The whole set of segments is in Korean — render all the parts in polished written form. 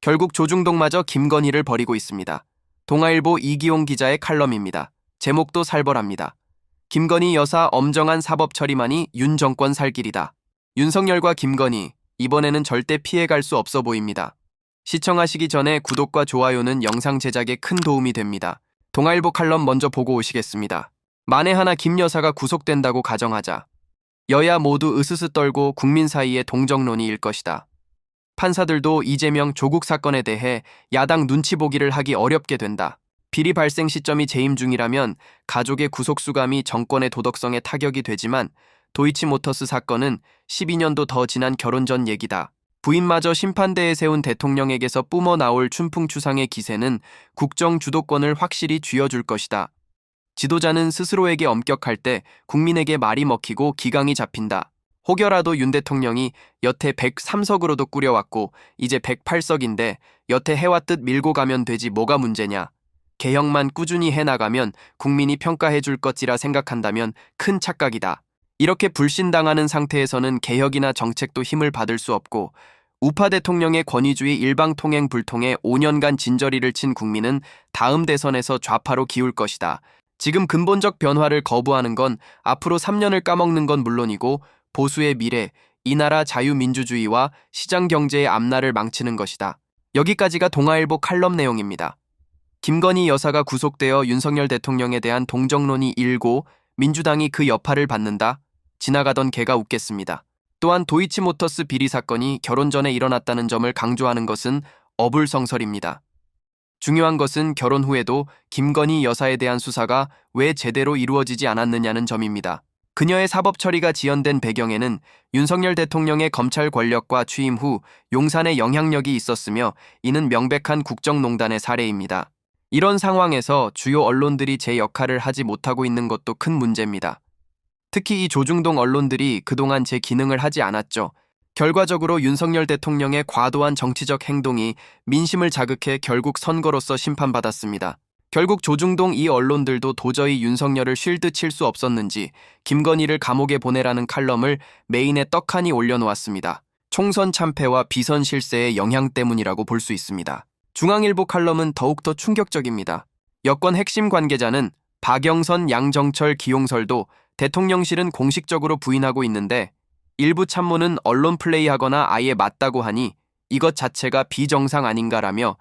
결국 조중동마저 김건희를 버리고 있습니다. 동아일보 이기용 기자의 칼럼입니다. 제목도 살벌합니다. 김건희 여사 엄정한 사법 처리만이 윤 정권 살 길이다. 윤석열과 김건희, 이번에는 절대 피해갈 수 없어 보입니다. 시청하시기 전에 구독과 좋아요는 영상 제작에 큰 도움이 됩니다. 동아일보 칼럼 먼저 보고 오시겠습니다. 만에 하나 김 여사가 구속된다고 가정하자 여야 모두 으스스 떨고 국민 사이에 동정론이 일 것이다. 판사들도 이재명 조국 사건에 대해 야당 눈치 보기를 하기 어렵게 된다. 비리 발생 시점이 재임 중이라면 가족의 구속수감이 정권의 도덕성에 타격이 되지만 도이치모터스 사건은 12년도 더 지난 결혼 전 얘기다. 부인마저 심판대에 세운 대통령에게서 뿜어 나올 춘풍추상의 기세는 국정 주도권을 확실히 쥐어줄 것이다. 지도자는 스스로에게 엄격할 때 국민에게 말이 먹히고 기강이 잡힌다. 혹여라도 윤 대통령이 여태 103석으로도 꾸려왔고 이제 108석인데 여태 해왔듯 밀고 가면 되지 뭐가 문제냐. 개혁만 꾸준히 해나가면 국민이 평가해줄 것이라 생각한다면 큰 착각이다. 이렇게 불신당하는 상태에서는 개혁이나 정책도 힘을 받을 수 없고 우파 대통령의 권위주의 일방통행 불통에 5년간 진저리를 친 국민은 다음 대선에서 좌파로 기울 것이다. 지금 근본적 변화를 거부하는 건 앞으로 3년을 까먹는 건 물론이고 보수의 미래, 이 나라 자유민주주의와 시장경제의 앞날을 망치는 것이다. 여기까지가 동아일보 칼럼 내용입니다. 김건희 여사가 구속되어 윤석열 대통령에 대한 동정론이 일고 민주당이 그 여파를 받는다? 지나가던 개가 웃겠습니다. 또한 도이치모터스 비리 사건이 결혼 전에 일어났다는 점을 강조하는 것은 어불성설입니다. 중요한 것은 결혼 후에도 김건희 여사에 대한 수사가 왜 제대로 이루어지지 않았느냐는 점입니다. 그녀의 사법 처리가 지연된 배경에는 윤석열 대통령의 검찰 권력과 취임 후 용산의 영향력이 있었으며 이는 명백한 국정농단의 사례입니다. 이런 상황에서 주요 언론들이 제 역할을 하지 못하고 있는 것도 큰 문제입니다. 특히 이 조중동 언론들이 그동안 제 기능을 하지 않았죠. 결과적으로 윤석열 대통령의 과도한 정치적 행동이 민심을 자극해 결국 선거로서 심판받았습니다. 결국 조중동 이 언론들도 도저히 윤석열을 쉴드 칠 수 없었는지 김건희를 감옥에 보내라는 칼럼을 메인에 떡하니 올려놓았습니다. 총선 참패와 비선 실세의 영향 때문이라고 볼 수 있습니다. 중앙일보 칼럼은 더욱더 충격적입니다. 여권 핵심 관계자는 박영선, 양정철, 기용설도 대통령실은 공식적으로 부인하고 있는데 일부 참모는 언론 플레이하거나 아예 맞다고 하니 이것 자체가 비정상 아닌가라며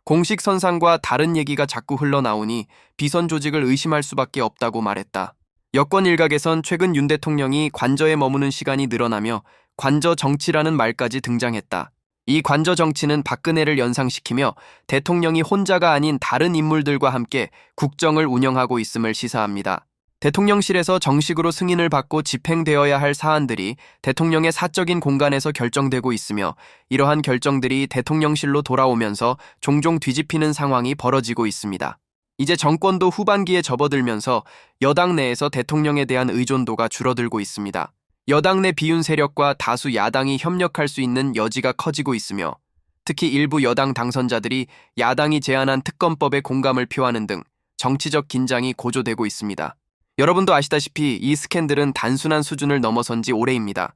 공식 선상과 다른 얘기가 자꾸 흘러나오니 비선 조직을 의심할 수밖에 없다고 말했다. 여권 일각에선 최근 윤 대통령이 관저에 머무는 시간이 늘어나며 관저 정치라는 말까지 등장했다. 이 관저 정치는 박근혜를 연상시키며 대통령이 혼자가 아닌 다른 인물들과 함께 국정을 운영하고 있음을 시사합니다. 대통령실에서 정식으로 승인을 받고 집행되어야 할 사안들이 대통령의 사적인 공간에서 결정되고 있으며 이러한 결정들이 대통령실로 돌아오면서 종종 뒤집히는 상황이 벌어지고 있습니다. 이제 정권도 후반기에 접어들면서 여당 내에서 대통령에 대한 의존도가 줄어들고 있습니다. 여당 내 비윤 세력과 다수 야당이 협력할 수 있는 여지가 커지고 있으며 특히 일부 여당 당선자들이 야당이 제안한 특검법에 공감을 표하는 등 정치적 긴장이 고조되고 있습니다. 여러분도 아시다시피 이 스캔들은 단순한 수준을 넘어선 지 오래입니다.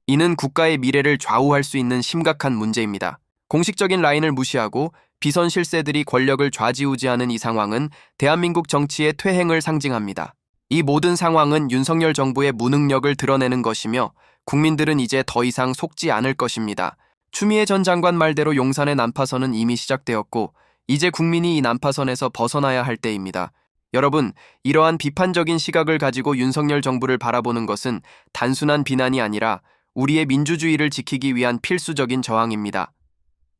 이는 국가의 미래를 좌우할 수 있는 심각한 문제입니다. 공식적인 라인을 무시하고 비선 실세들이 권력을 좌지우지하는 이 상황은 대한민국 정치의 퇴행을 상징합니다. 이 모든 상황은 윤석열 정부의 무능력을 드러내는 것이며 국민들은 이제 더 이상 속지 않을 것입니다. 추미애 전 장관 말대로 용산의 난파선은 이미 시작되었고 이제 국민이 이 난파선에서 벗어나야 할 때입니다. 여러분, 이러한 비판적인 시각을 가지고 윤석열 정부를 바라보는 것은 단순한 비난이 아니라 우리의 민주주의를 지키기 위한 필수적인 저항입니다.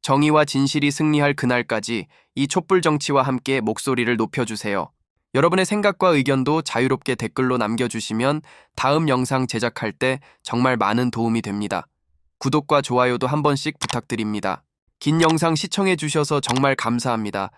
정의와 진실이 승리할 그날까지 이 촛불 정치와 함께 목소리를 높여주세요. 여러분의 생각과 의견도 자유롭게 댓글로 남겨주시면 다음 영상 제작할 때 정말 많은 도움이 됩니다. 구독과 좋아요도 한 번씩 부탁드립니다. 긴 영상 시청해주셔서 정말 감사합니다.